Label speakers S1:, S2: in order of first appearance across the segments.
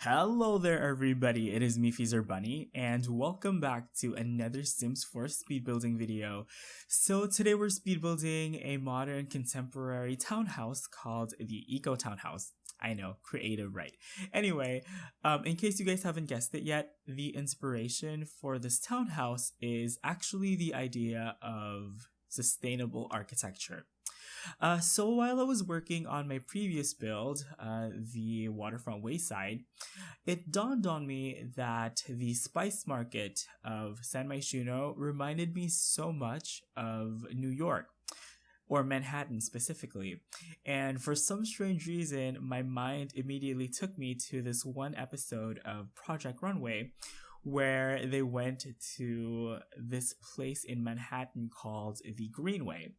S1: Hello there everybody, it is me XFreezerBunny and welcome back to another Sims 4 speed building video. So today we're speed building a modern contemporary townhouse called the Eco Townhouse. I know, creative, right? Anyway, in case you guys haven't guessed it yet, the inspiration for this townhouse is actually the idea of sustainable architecture. So while I was working on my previous build, the Waterfront Wayside, it dawned on me that the spice market of San Myshuno reminded me so much of New York, or Manhattan specifically. And for some strange reason, my mind immediately took me to this one episode of Project Runway, where they went to this place in Manhattan called the Greenway.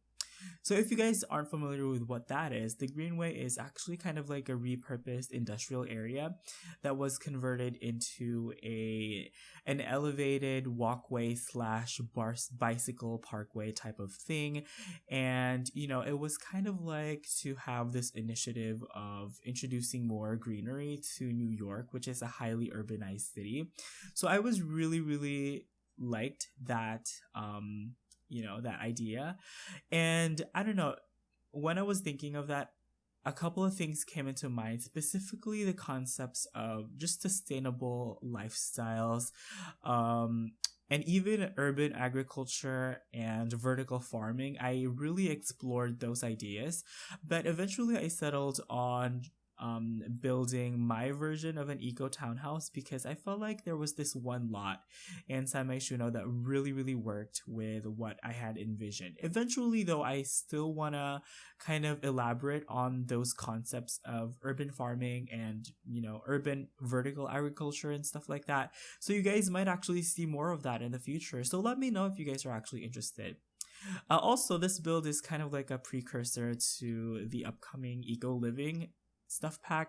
S1: So if you guys aren't familiar with what that is, the Greenway is actually kind of like a repurposed industrial area that was converted into an elevated walkway slash bicycle parkway type of thing. And, it was kind of like to have this initiative of introducing more greenery to New York, which is a highly urbanized city. So I was really, really liked that, that idea. And I don't know, when I was thinking of that, a couple of things came into mind, specifically the concepts of just sustainable lifestyles, and even urban agriculture and vertical farming. I really explored those ideas, but eventually I settled on building my version of an eco townhouse because I felt like there was this one lot in San Myshuno that really, really worked with what I had envisioned. Eventually, though, I still want to kind of elaborate on those concepts of urban farming and, urban vertical agriculture and stuff like that. So you guys might actually see more of that in the future. So let me know if you guys are actually interested. Also, this build is kind of like a precursor to the upcoming Eco Living stuff pack,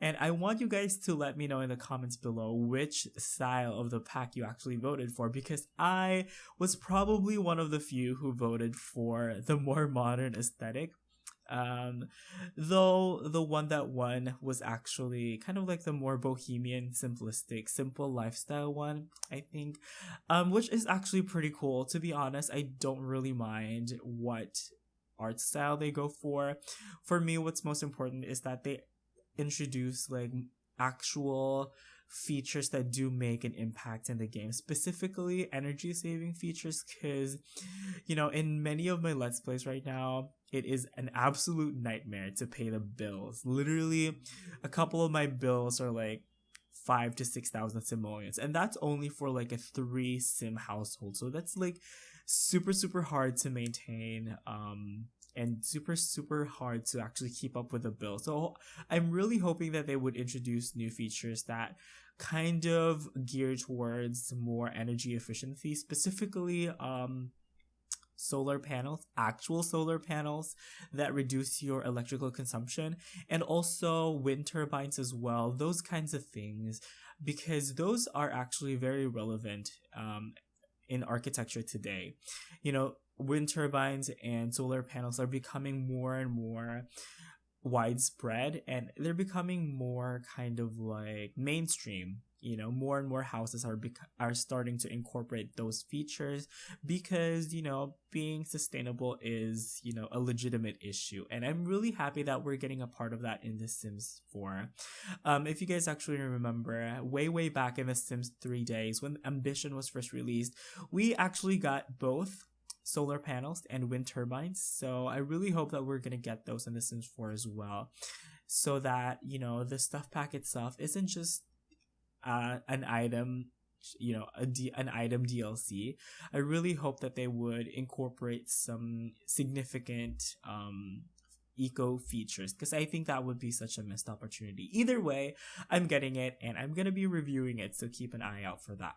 S1: and I want you guys to let me know in the comments below which style of the pack you actually voted for, because I was probably one of the few who voted for the more modern aesthetic, though the one that won was actually kind of like the more bohemian, simplistic, simple lifestyle one, I think, which is actually pretty cool. To be honest, I don't really mind what art style they go for. For me, what's most important is that they introduce like actual features that do make an impact in the game, specifically energy saving features, because in many of my let's plays right now, it is an absolute nightmare to pay the bills. Literally, a couple of my bills are like 5,000 to 6,000 simoleons, and that's only for like a 3 sim household. So that's like super hard to maintain, and super hard to actually keep up with the bill. So I'm really hoping that they would introduce new features that kind of gear towards more energy efficiency, specifically solar panels, actual solar panels that reduce your electrical consumption, and also wind turbines as well, those kinds of things, because those are actually very relevant in architecture today. Wind turbines and solar panels are becoming more and more widespread, and they're becoming more kind of like mainstream. More and more houses are starting to incorporate those features because being sustainable is a legitimate issue, and I'm really happy that we're getting a part of that in The Sims 4. If you guys actually remember, way back in The Sims 3 days when Ambition was first released, we actually got both solar panels and wind turbines. So I really hope that we're gonna get those in The Sims 4 as well, so that the stuff pack itself isn't just an item, an item DLC. I really hope that they would incorporate some significant eco features, because I think that would be such a missed opportunity. Either way, I'm getting it and I'm gonna be reviewing it, so keep an eye out for that.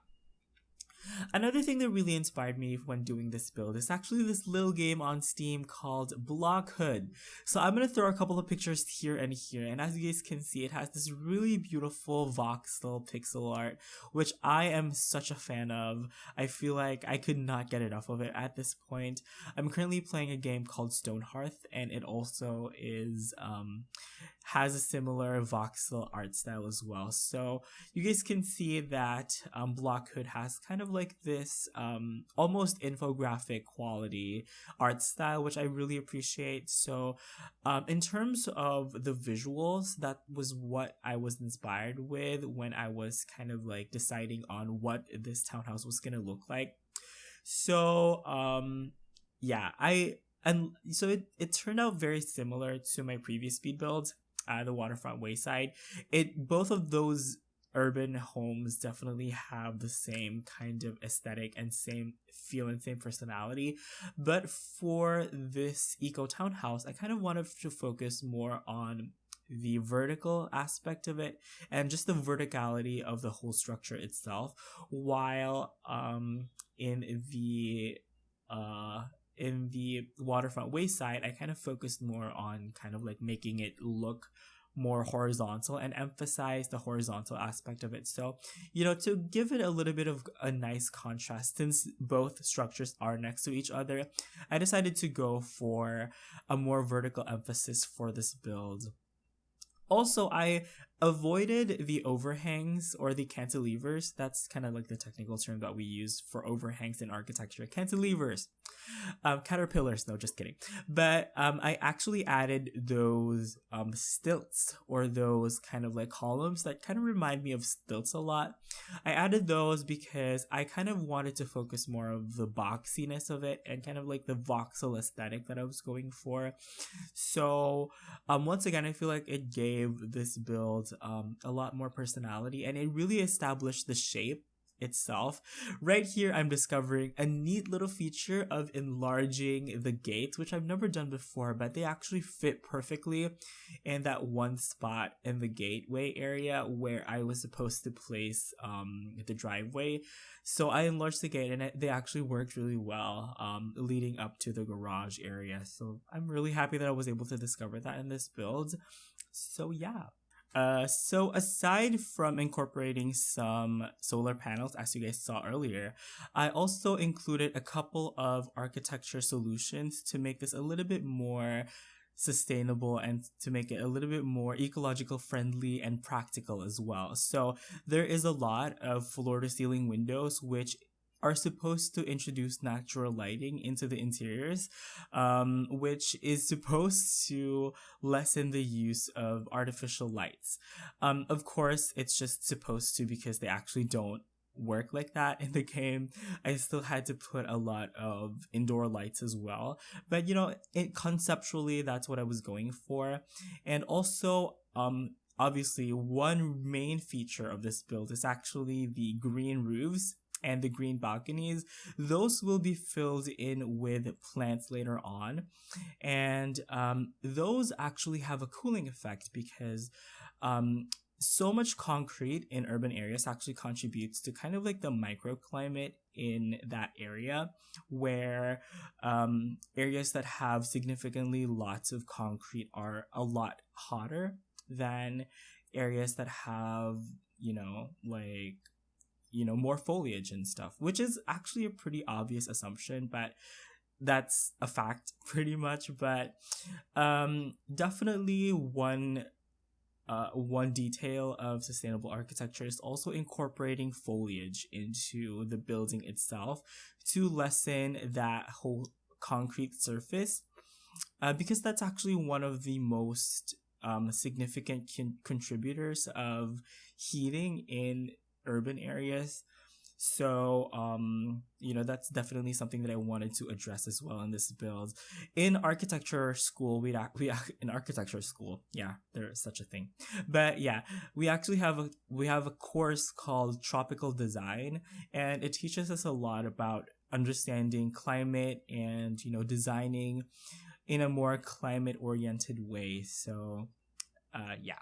S1: Another thing that really inspired me when doing this build is actually this little game on Steam called Blockhood. So I'm going to throw a couple of pictures here, and as you guys can see, it has this really beautiful voxel pixel art, which I am such a fan of. I feel like I could not get enough of it at this point. I'm currently playing a game called Stonehearth, and it also is has a similar voxel art style as well. So you guys can see that Blockhood has kind of like this almost infographic quality art style, which I really appreciate. So in terms of the visuals, that was what I was inspired with when I was kind of like deciding on what this townhouse was gonna look like. So yeah, it turned out very similar to my previous speed builds, the Waterfront Wayside. Both of those urban homes definitely have the same kind of aesthetic and same feel and same personality. But for this eco townhouse, I kind of wanted to focus more on the vertical aspect of it and just the verticality of the whole structure itself, while in the Waterfront Wayside, I kind of focused more on kind of like making it look more horizontal and emphasize the horizontal aspect of it. So, to give it a little bit of a nice contrast, since both structures are next to each other, I decided to go for a more vertical emphasis for this build. Also, I avoided the overhangs or the cantilevers. That's kind of like the technical term that we use for overhangs in architecture. Cantilevers. Caterpillars, no, just kidding. But I actually added those stilts, or those kind of like columns that kind of remind me of stilts a lot. I added those because I kind of wanted to focus more of the boxiness of it and kind of like the voxel aesthetic that I was going for. So once again, I feel like it gave this build a lot more personality, and it really established the shape itself. Right here, I'm discovering a neat little feature of enlarging the gates, which I've never done before, but they actually fit perfectly in that one spot in the gateway area where I was supposed to place the driveway. So I enlarged the gate, and they actually worked really well leading up to the garage area. So I'm really happy that I was able to discover that in this build. So yeah. So aside from incorporating some solar panels, as you guys saw earlier, I also included a couple of architecture solutions to make this a little bit more sustainable and to make it a little bit more ecological friendly and practical as well. So there is a lot of floor to ceiling windows, which are supposed to introduce natural lighting into the interiors, which is supposed to lessen the use of artificial lights. Of course, it's just supposed to, because they actually don't work like that in the game. I still had to put a lot of indoor lights as well. But conceptually, that's what I was going for. And also, obviously, one main feature of this build is actually the green roofs and the green balconies. Those will be filled in with plants later on, and those actually have a cooling effect, because so much concrete in urban areas actually contributes to kind of like the microclimate in that area, where areas that have significantly lots of concrete are a lot hotter than areas that have more foliage and stuff, which is actually a pretty obvious assumption, but that's a fact pretty much. But definitely one detail of sustainable architecture is also incorporating foliage into the building itself to lessen that whole concrete surface, because that's actually one of the most significant contributors of heating in urban areas. So that's definitely something that I wanted to address as well in this build. In architecture school, in architecture school, yeah, there is such a thing. But yeah, we actually have a course called Tropical Design, and it teaches us a lot about understanding climate and designing in a more climate oriented way. So yeah.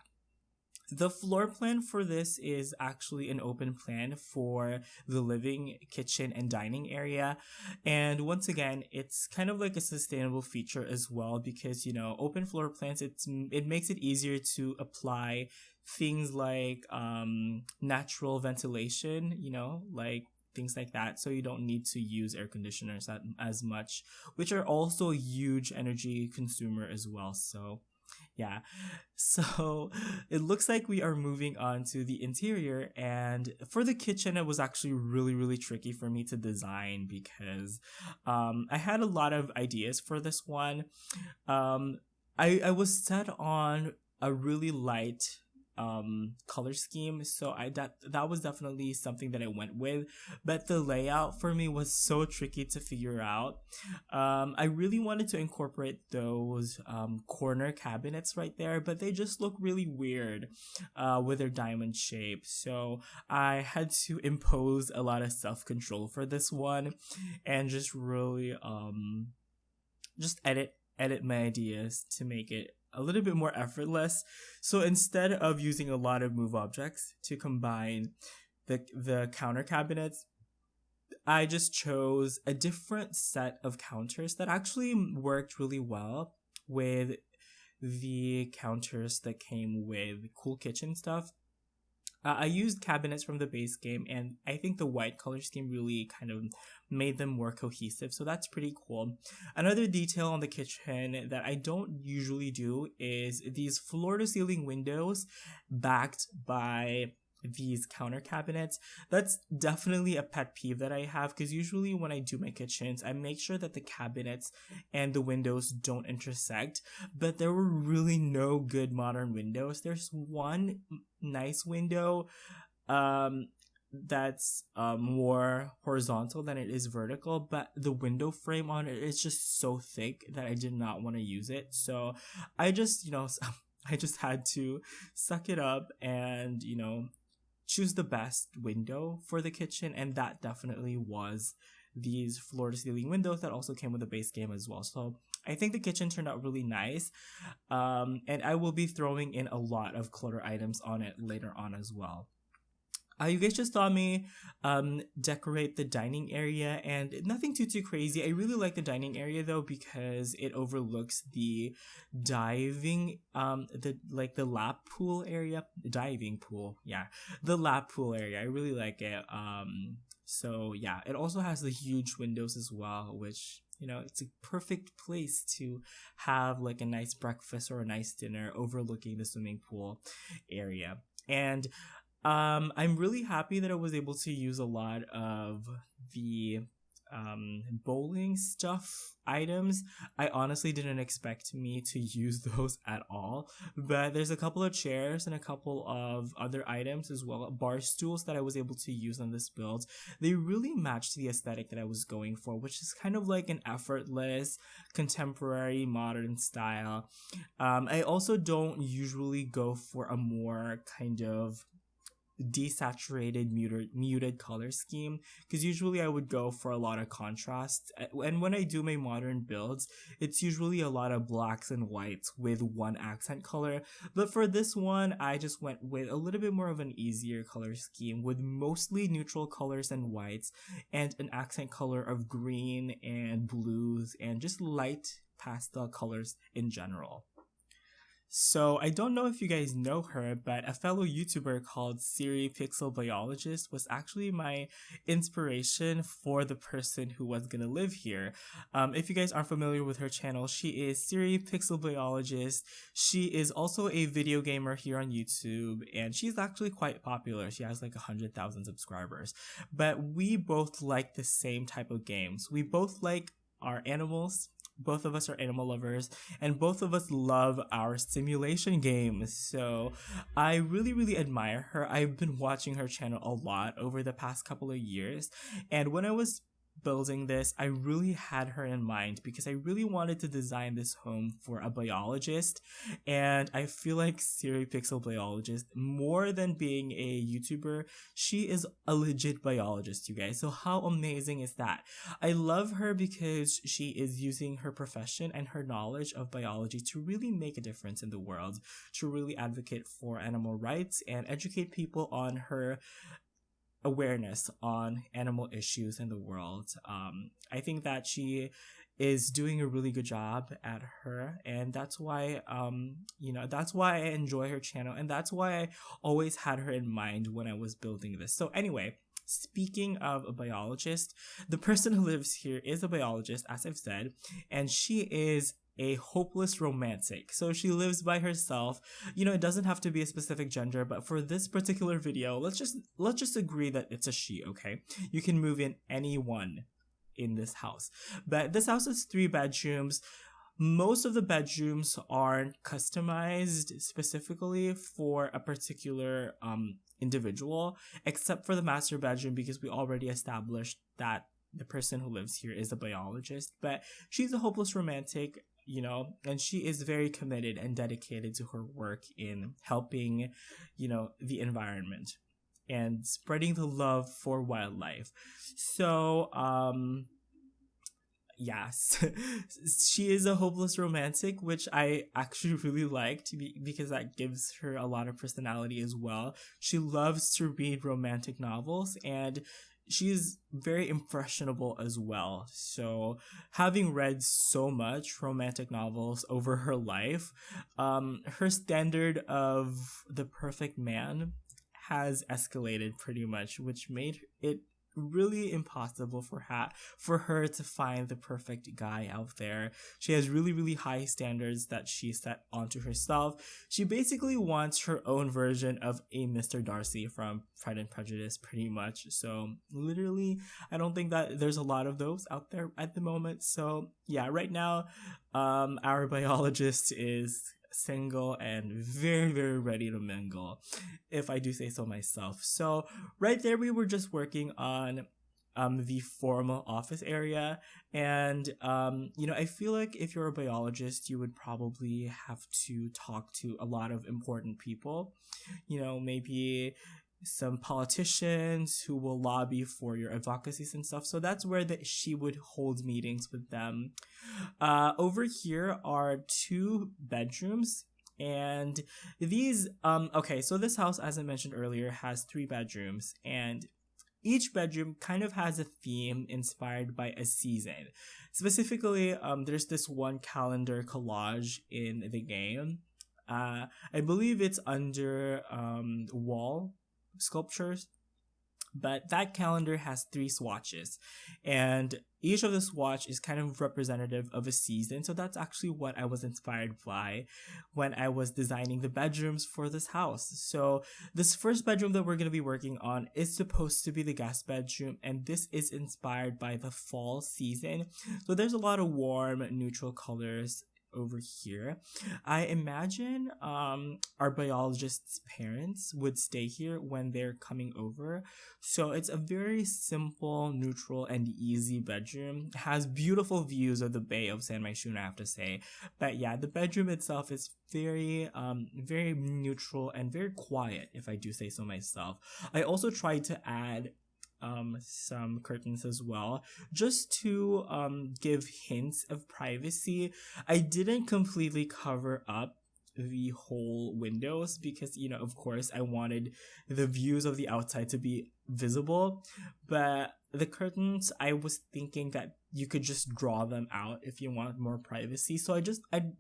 S1: The floor plan for this is actually an open plan for the living, kitchen, and dining area. And once again, it's kind of like a sustainable feature as well, because, open floor plans, it makes it easier to apply things like natural ventilation, like things like that. So you don't need to use air conditioners as much, which are also a huge energy consumer as well. So Yeah. So it looks like we are moving on to the interior. And for the kitchen, it was actually really, really tricky for me to design because I had a lot of ideas for this one. Um, I was set on a really light color scheme, so that was definitely something that I went with, but the layout for me was so tricky to figure out. I really wanted to incorporate those corner cabinets right there, but they just look really weird with their diamond shape, so I had to impose a lot of self-control for this one and just really just edit my ideas to make it a little bit more effortless. So instead of using a lot of move objects to combine the counter cabinets, I just chose a different set of counters that actually worked really well with the counters that came with Cool Kitchen stuff. I used cabinets from the base game, and I think the white color scheme really kind of made them more cohesive, so that's pretty cool. Another detail on the kitchen that I don't usually do is these floor-to-ceiling windows backed by these counter cabinets. That's definitely a pet peeve that I have, because usually when I do my kitchens, I make sure that the cabinets and the windows don't intersect, but there were really no good modern windows. There's one nice window that's more horizontal than it is vertical, but the window frame on it is just so thick that I did not want to use it. So I just, I just had to suck it up and, choose the best window for the kitchen, and that definitely was these floor-to-ceiling windows that also came with the base game as well. So I think the kitchen turned out really nice, and I will be throwing in a lot of clutter items on it later on as well. You guys just saw me decorate the dining area, and nothing too crazy. I really like the dining area though because it overlooks the diving the lap pool area, diving pool. Yeah, the lap pool area. I really like it. So yeah, it also has the huge windows as well, which it's a perfect place to have like a nice breakfast or a nice dinner overlooking the swimming pool area. And I'm really happy that I was able to use a lot of the bowling stuff items. I honestly didn't expect me to use those at all, but there's a couple of chairs and a couple of other items as well, bar stools that I was able to use on this build. They really matched the aesthetic that I was going for, which is kind of like an effortless, contemporary, modern style. I also don't usually go for a more kind of desaturated muted color scheme, because usually I would go for a lot of contrast, and when I do my modern builds, it's usually a lot of blacks and whites with one accent color. But for this one, I just went with a little bit more of an easier color scheme with mostly neutral colors and whites and an accent color of green and blues and just light pastel colors in general. So I don't know if you guys know her, but a fellow YouTuber called Siri Pixel Biologist was actually my inspiration for the person who was gonna live here. If you guys aren't familiar with her channel, she is Siri Pixel Biologist. She is also a video gamer here on YouTube, and she's actually quite popular. She has like 100,000 subscribers. But we both like the same type of games. We both like our animals. Both of us are animal lovers, and both of us love our simulation games. So I really admire her. I've been watching her channel a lot over the past couple of years, and when I was building this, I really had her in mind because I really wanted to design this home for a biologist, and I feel like Siri Pixel Biologist, more than being a YouTuber, she is a legit biologist, you guys. So how amazing is that? I love her because she is using her profession and her knowledge of biology to really make a difference in the world, to really advocate for animal rights and educate people on her awareness on animal issues in the world. I think that she is doing a really good job at her, and that's why that's why I enjoy her channel, and that's why I always had her in mind when I was building this. So anyway, speaking of a biologist, the person who lives here is a biologist, as I've said, and she is a hopeless romantic. So she lives by herself. You know, it doesn't have to be a specific gender, but for this particular video, let's just agree that it's a she, okay? You can move in anyone in this house. But this house has 3 bedrooms. Most of the bedrooms aren't customized specifically for a particular individual, except for the master bedroom, because we already established that the person who lives here is a biologist. But she's a hopeless romantic, you know, and she is very committed and dedicated to her work in helping, you know, the environment and spreading the love for wildlife. So, yes, she is a hopeless romantic, which I actually really liked because that gives her a lot of personality as well. She loves to read romantic novels, and she's very impressionable as well. So having read so much romantic novels over her life, her standard of the perfect man has escalated pretty much, which made it really impossible for her to find the perfect guy out there. She has really, really high standards that she set onto herself. She basically wants her own version of a Mr. Darcy from Pride and Prejudice, pretty much. So literally, I don't think that there's a lot of those out there at the moment. So yeah, right now, our biologist is single and very, very ready to mingle, if I do say so myself. So right there, we were just working on the formal office area, and you know, I feel like if you're a biologist, you would probably have to talk to a lot of important people, you know, maybe some politicians who will lobby for your advocacies and stuff. So that's where she would hold meetings with them. Over here are 2 bedrooms, and these okay, so this house, as I mentioned earlier, has 3 bedrooms, and each bedroom kind of has a theme inspired by a season. Specifically, there's this one calendar collage in the game. I believe it's under wall sculptures, but that calendar has 3 swatches, and each of the swatch is kind of representative of a season. So that's actually what I was inspired by when I was designing the bedrooms for this house. So this first bedroom that we're going to be working on is supposed to be the guest bedroom, and this is inspired by the fall season. So there's a lot of warm neutral colors over here. I imagine our biologist's parents would stay here when they're coming over. So it's a very simple, neutral, and easy bedroom. It has beautiful views of the Bay of San Myshuno, I have to say. But yeah, the bedroom itself is very very neutral and very quiet, if I do say so myself. I also tried to add some curtains as well, just to give hints of privacy. I didn't completely cover up the whole windows because, you know, of course I wanted the views of the outside to be visible, but the curtains, I was thinking that you could just draw them out if you want more privacy. So I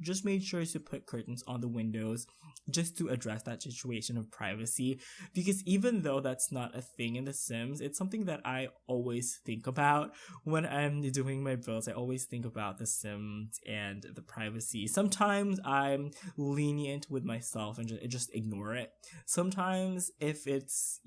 S1: just made sure to put curtains on the windows just to address that situation of privacy, because even though that's not a thing in The Sims, it's something that I always think about when I'm doing my builds. I always think about The Sims and the privacy. Sometimes I'm lenient with myself and just ignore it. Sometimes if it's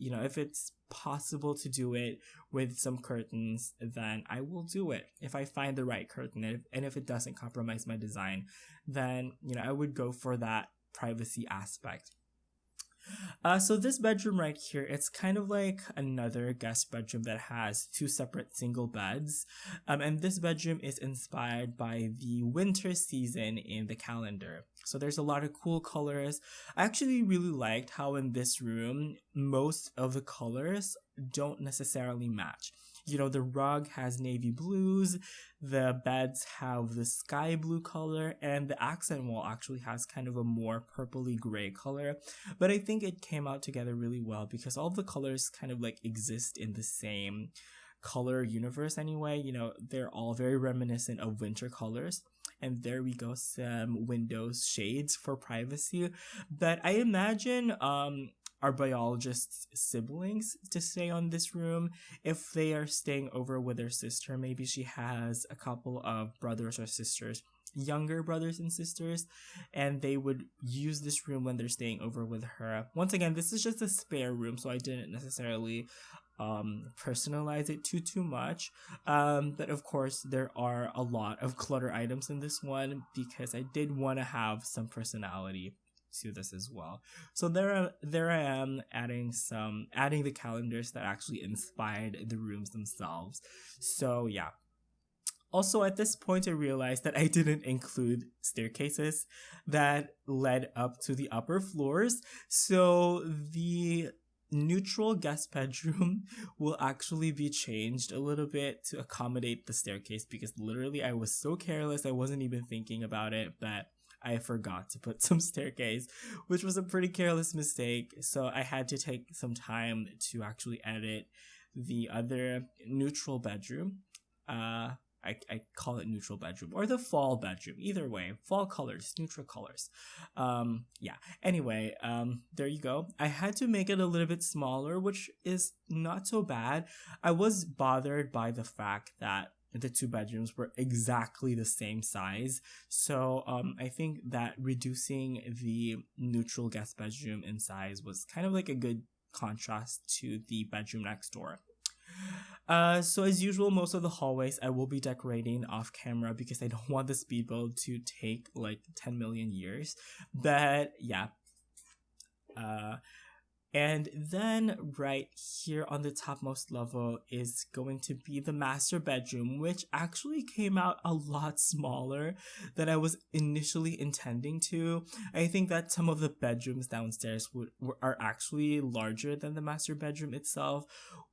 S1: possible to do it with some curtains, then I will do it if I find the right curtain, and if it doesn't compromise my design, then I would go for that privacy aspect. So this bedroom right here, it's kind of like another guest bedroom that has 2 separate single beds. And this bedroom is inspired by the winter season in the calendar. So there's a lot of cool colors. I actually really liked how in this room, most of the colors don't necessarily match. The rug has navy blues, the beds have the sky blue color, and the accent wall actually has kind of a more purpley gray color. But I think it came out together really well because all the colors kind of like exist in the same color universe anyway. They're all very reminiscent of winter colors. And there we go, some windows shades for privacy. But I imagine our biologist's siblings to stay on this room if they are staying over with their sister. Maybe she has a couple of brothers or sisters younger brothers and sisters, and they would use this room when they're staying over with her. Once again, this is just a spare room, so I didn't necessarily personalize it too much, but of course there are a lot of clutter items in this one because I did want to have some personality to this as well. So there I am adding the calendars that actually inspired the rooms themselves. So yeah. Also, at this point, I realized that I didn't include staircases that led up to the upper floors. So the neutral guest bedroom will actually be changed a little bit to accommodate the staircase, because literally I was so careless, I wasn't even thinking about it, but I forgot to put some staircase, which was a pretty careless mistake. So I had to take some time to actually edit the other neutral bedroom. I call it neutral bedroom, or the fall bedroom. Either way, fall colors, neutral colors. Yeah. Anyway, there you go. I had to make it a little bit smaller, which is not so bad. I was bothered by the fact that the two bedrooms were exactly the same size. So I think that reducing the neutral guest bedroom in size was kind of like a good contrast to the bedroom next door. So as usual, most of the hallways I will be decorating off camera because I don't want the speed build to take like 10 million years. But yeah. And then right here on the topmost level is going to be the master bedroom, which actually came out a lot smaller than I was initially intending to. I think that some of the bedrooms downstairs are actually larger than the master bedroom itself,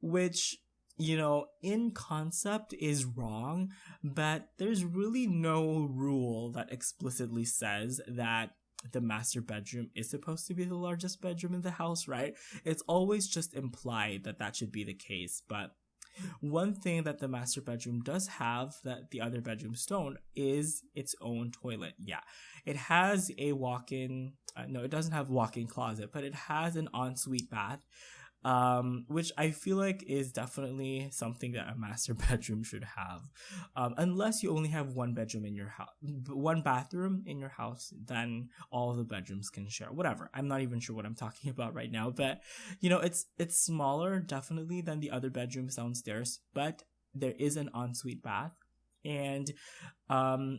S1: which, you know, in concept is wrong, but there's really no rule that explicitly says that the master bedroom is supposed to be the largest bedroom in the house, right? It's always just implied that that should be the case. But one thing that the master bedroom does have that the other bedrooms don't is its own toilet. Yeah, it has a walk-in, no, it doesn't have walk-in closet, but it has an ensuite bath, which I feel like is definitely something that a master bedroom should have. Unless you only have one bedroom in your house, one bathroom in your house, then all of the bedrooms can share. Whatever. I'm not even sure what I'm talking about right now, but you know, it's smaller definitely than the other bedrooms downstairs, but there is an ensuite bath. And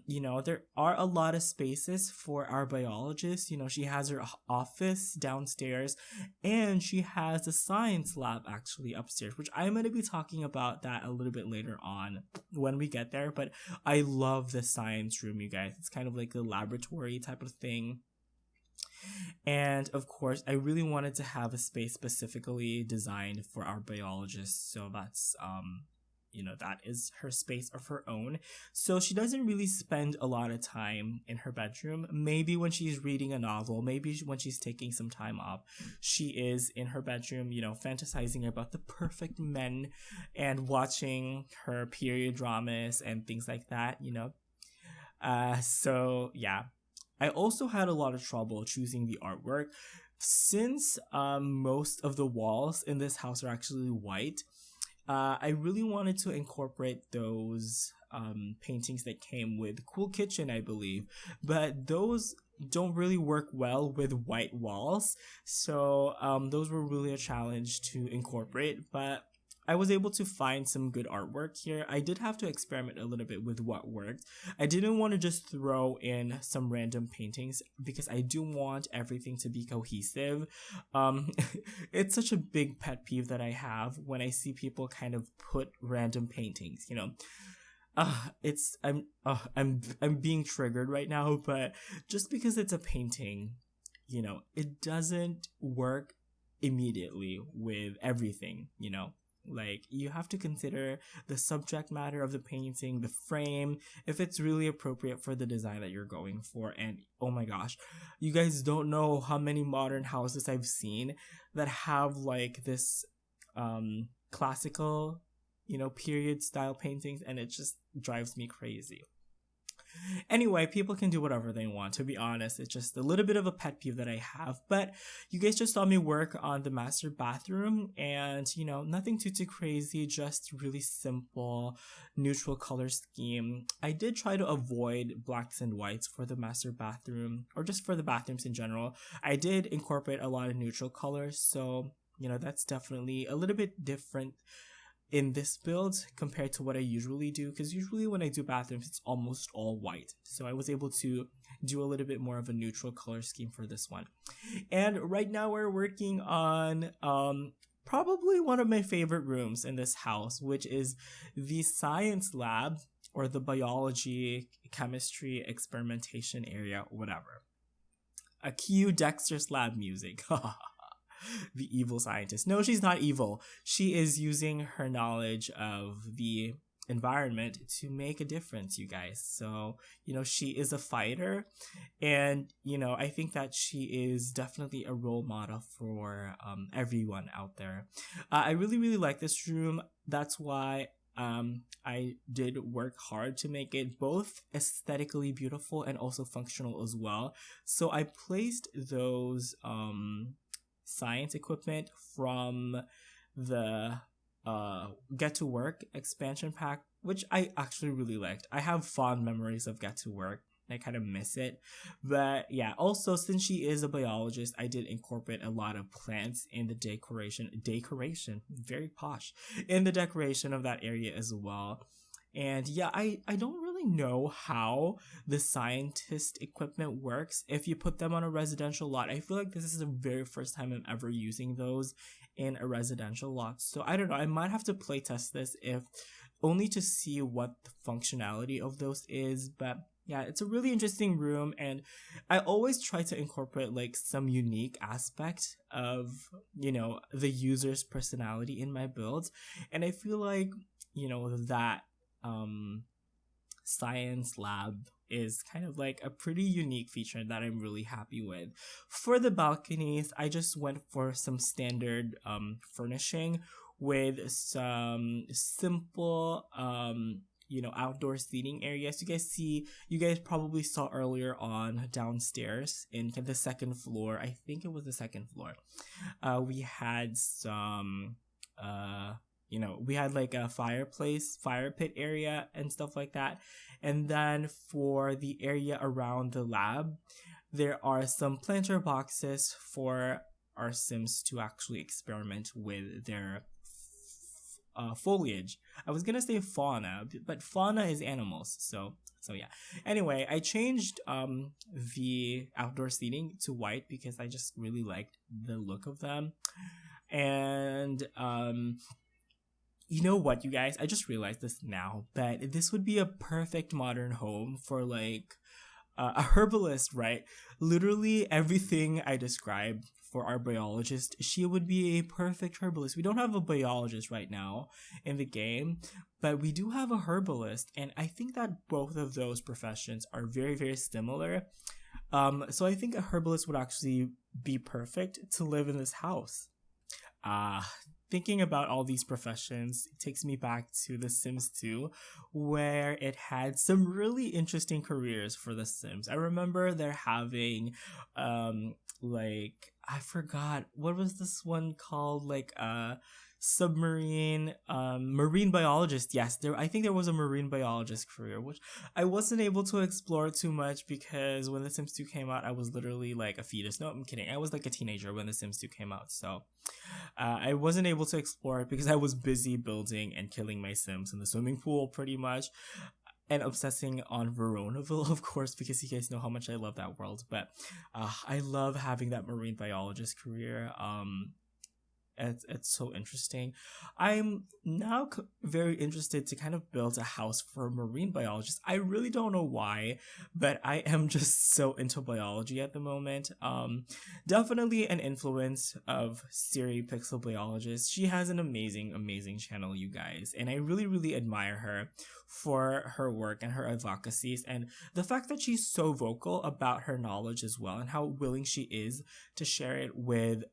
S1: you know, there are a lot of spaces for our biologist. You know, she has her office downstairs, and she has a science lab actually upstairs, which I'm going to be talking about that a little bit later on when we get there. But I love the science room, you guys. It's kind of like a laboratory type of thing. And of course, I really wanted to have a space specifically designed for our biologist, so that's you know, that is her space of her own. So she doesn't really spend a lot of time in her bedroom. Maybe when she's reading a novel, maybe when she's taking some time off, she is in her bedroom, you know, fantasizing about the perfect men and watching her period dramas and things like that, you know. So yeah. I also had a lot of trouble choosing the artwork. Since most of the walls in this house are actually white, I really wanted to incorporate those paintings that came with Cool Kitchen, I believe, but those don't really work well with white walls, so those were really a challenge to incorporate, but I was able to find some good artwork here. I did have to experiment a little bit with what worked. I didn't want to just throw in some random paintings because I do want everything to be cohesive. It's such a big pet peeve that I have when I see people kind of put random paintings, you know. I'm being triggered right now, but just because it's a painting, you know, it doesn't work immediately with everything, you know. Like, you have to consider the subject matter of the painting, the frame, if it's really appropriate for the design that you're going for. And oh my gosh, you guys don't know how many modern houses I've seen that have like this classical, you know, period style paintings, and it just drives me crazy. Anyway, people can do whatever they want, to be honest. It's just a little bit of a pet peeve that I have. But you guys just saw me work on the master bathroom, and nothing too crazy, just really simple neutral color scheme. I did try to avoid blacks and whites for the master bathroom, or just for the bathrooms in general. I did incorporate a lot of neutral colors, so that's definitely a little bit different in this build compared to what I usually do, because usually when I do bathrooms it's almost all white, so I was able to do a little bit more of a neutral color scheme for this one. And right now we're working on probably one of my favorite rooms in this house, which is the science lab, or the biology, chemistry, experimentation area, whatever. A cue Dexter's Lab music. The evil scientist. No, she's not evil. She is using her knowledge of the environment to make a difference, you guys. So, she is a fighter, and, I think that she is definitely a role model for everyone out there. I really, really like this room. That's why I did work hard to make it both aesthetically beautiful and also functional as well. So I placed those science equipment from the Get to Work expansion pack, which I actually really liked. I have fond memories of Get to Work. I kind of miss it. But yeah, also since she is a biologist, I did incorporate a lot of plants in the decoration, very posh, in the decoration of that area as well. And yeah, I don't really know how the scientist equipment works if you put them on a residential lot. I feel like this is the very first time I'm ever using those in a residential lot. So I don't know, I might have to play test this if only to see what the functionality of those is. But yeah, it's a really interesting room, and I always try to incorporate like some unique aspect of, the user's personality in my builds. And I feel like, that science lab is kind of like a pretty unique feature that I'm really happy with. For the balconies, I just went for some standard furnishing with some simple outdoor seating areas. You guys probably saw earlier on downstairs in the second floor. I think it was the second floor. We had some we had like a fire pit area and stuff like that. And then for the area around the lab, there are some planter boxes for our Sims to actually experiment with their foliage. I was gonna say fauna, but fauna is animals. So yeah. Anyway, I changed the outdoor seating to white because I just really liked the look of them. And you know what, you guys? I just realized this now, but this would be a perfect modern home for like a herbalist, right? Literally everything I described for our biologist, she would be a perfect herbalist. We don't have a biologist right now in the game, but we do have a herbalist, and I think that both of those professions are very, very similar. So I think a herbalist would actually be perfect to live in this house. Thinking about all these professions, it takes me back to The Sims 2, where it had some really interesting careers for the Sims. I remember they're having, I forgot, what was this one called? Like, submarine, marine biologist. Yes, I think there was a marine biologist career, which I wasn't able to explore too much because when The Sims 2 came out, I was literally like a fetus. No, I'm kidding. I was like a teenager when The Sims 2 came out, so I wasn't able to explore it because I was busy building and killing my Sims in the swimming pool, pretty much, and obsessing on Veronaville, of course, because you guys know how much I love that world. But I love having that marine biologist career. It's so interesting. I'm now very interested to kind of build a house for a marine biologist. I really don't know why, but I am just so into biology at the moment. Definitely an influence of Siri Pixel Biologist. She has an amazing channel, you guys, and I really, really admire her for her work and her advocacies, and the fact that she's so vocal about her knowledge as well, and how willing she is to share it with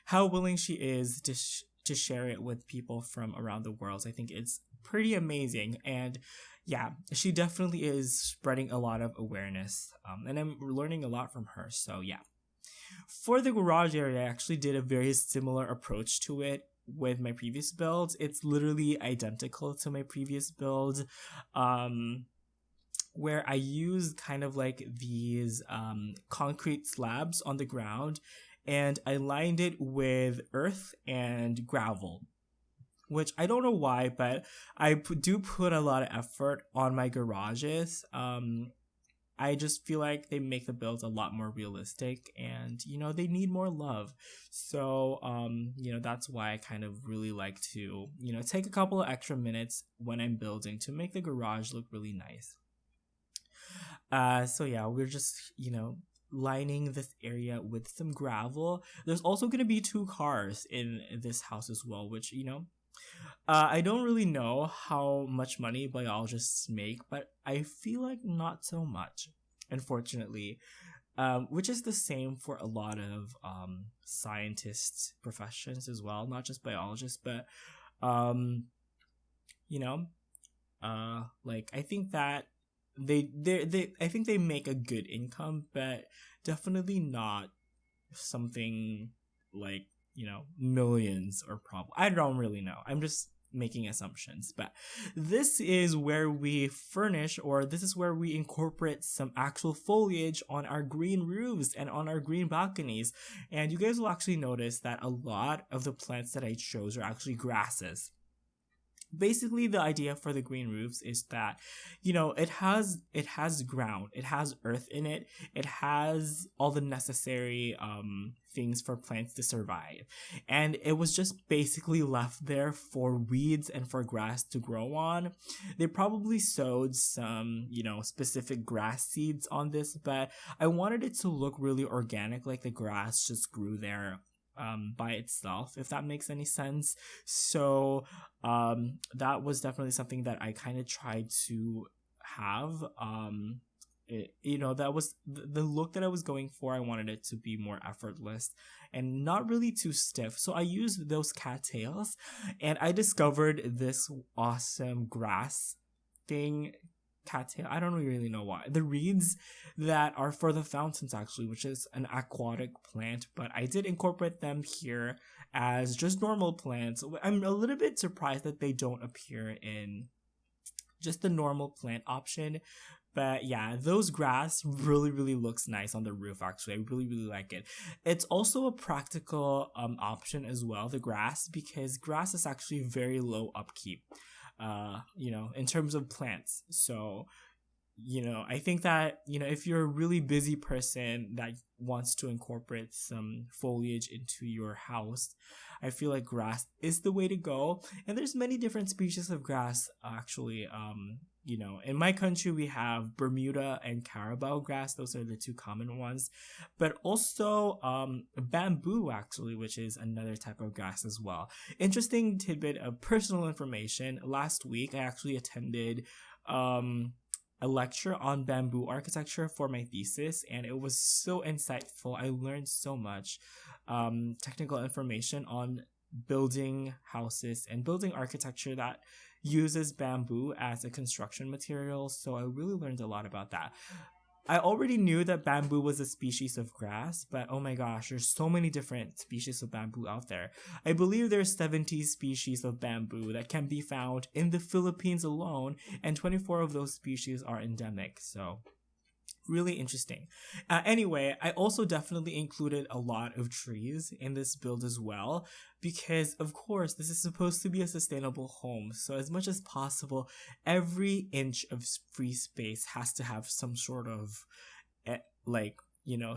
S1: how willing she is to share it with people from around the world. I think it's pretty amazing. And yeah, she definitely is spreading a lot of awareness, and I'm learning a lot from her. So yeah, for the garage area, I actually did a very similar approach to it with my previous build. It's literally identical to my previous build, where I used kind of like these concrete slabs on the ground, and I lined it with earth and gravel, which I don't know why, but I do put a lot of effort on my garages. I just feel like they make the builds a lot more realistic, and they need more love. So that's why I kind of really like to take a couple of extra minutes when I'm building to make the garage look really nice. So yeah, we're just lining this area with some gravel. There's also going to be 2 cars in this house as well, which I don't really know how much money biologists make, but I feel like not so much, unfortunately, which is the same for a lot of scientist professions as well, not just biologists, but like I think that I think they make a good income, but definitely not something like millions or probably, I don't really know. I'm just making assumptions, but this is where we furnish, or this is where we incorporate some actual foliage on our green roofs and on our green balconies. And you guys will actually notice that a lot of the plants that I chose are actually grasses. Basically, the idea for the green roofs is that it has ground, it has earth in it, it has all the necessary things for plants to survive, and it was just basically left there for weeds and for grass to grow on. They probably sowed some specific grass seeds on this, but I wanted it to look really organic, like the grass just grew there by itself, if that makes any sense. So that was definitely something that I kind of tried to have. That was the look that I was going for. I wanted it to be more effortless and not really too stiff. So I used those cattails, and I discovered this awesome grass thing. Cattail, I don't really know why. The reeds that are for the fountains, actually, which is an aquatic plant, but I did incorporate them here as just normal plants. I'm a little bit surprised that they don't appear in just the normal plant option. But yeah, those grass really, really looks nice on the roof, actually. I really, really like it. It's also a practical option as well, the grass, because grass is actually very low upkeep, in terms of plants. So, I think that, if you're a really busy person that wants to incorporate some foliage into your house, I feel like grass is the way to go. And there's many different species of grass, actually. In my country, we have Bermuda and Carabao grass. Those are the 2 common ones. But also bamboo, actually, which is another type of grass as well. Interesting tidbit of personal information. Last week, I actually attended a lecture on bamboo architecture for my thesis, and it was so insightful. I learned so much technical information on building houses and building architecture that uses bamboo as a construction material. So I really learned a lot about that. I already knew that bamboo was a species of grass, but oh my gosh, there's so many different species of bamboo out there. I believe there's 70 species of bamboo that can be found in the Philippines alone, and 24 of those species are endemic. So really interesting. Anyway, I also definitely included a lot of trees in this build as well, because of course this is supposed to be a sustainable home. So as much as possible, every inch of free space has to have some sort of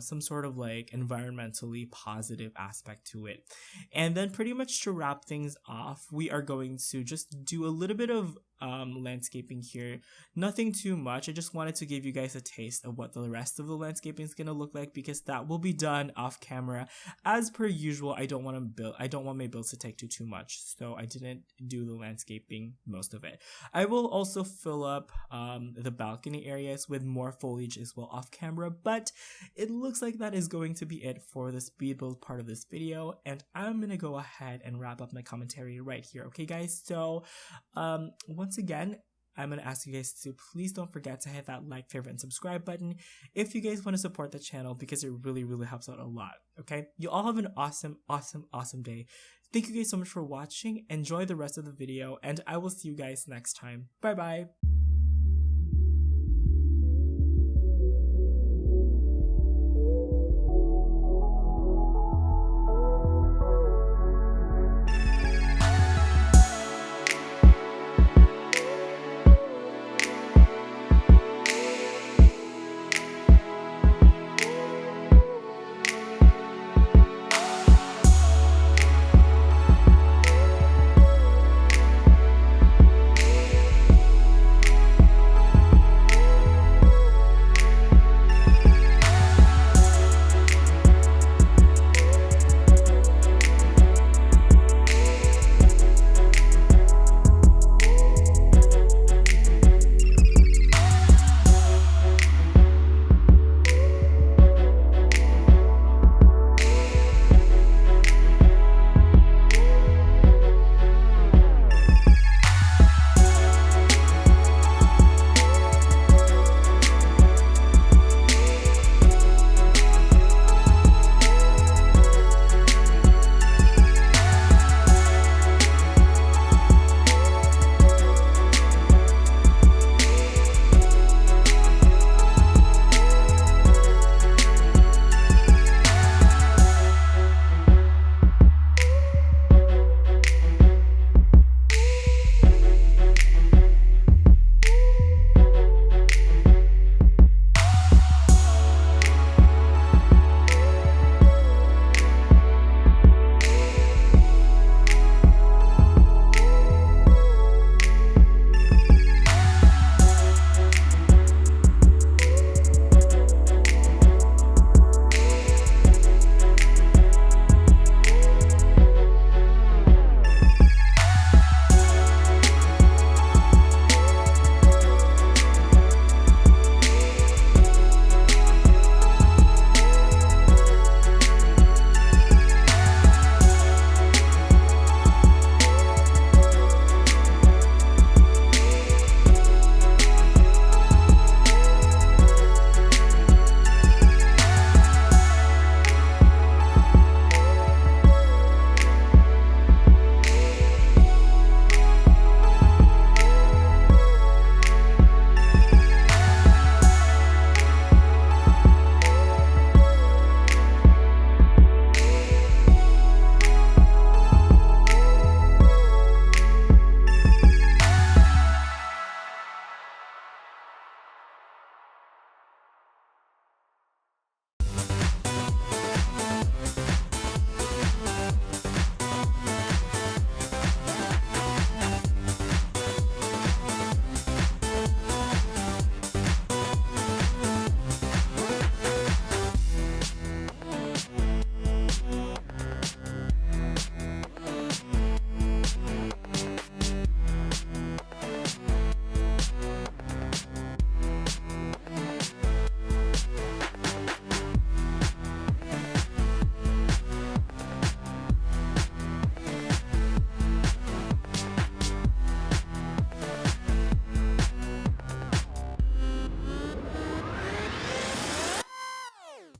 S1: some sort of environmentally positive aspect to it. And then pretty much to wrap things off, we are going to just do a little bit of landscaping here. Nothing too much. I just wanted to give you guys a taste of what the rest of the landscaping is gonna look like, because that will be done off camera. As per usual, I don't want my builds to take too much, so I didn't do the landscaping most of it. I will also fill up the balcony areas with more foliage as well off camera, but it looks like that is going to be it for the speed build part of this video, and I'm gonna go ahead and wrap up my commentary right here. Okay guys, so once again, I'm going to ask you guys to please don't forget to hit that like, favorite, and subscribe button if you guys want to support the channel, because it really helps out a lot. Okay, you all have an awesome day. Thank you guys so much for watching. Enjoy the rest of the video, and I will see you guys next time. Bye bye.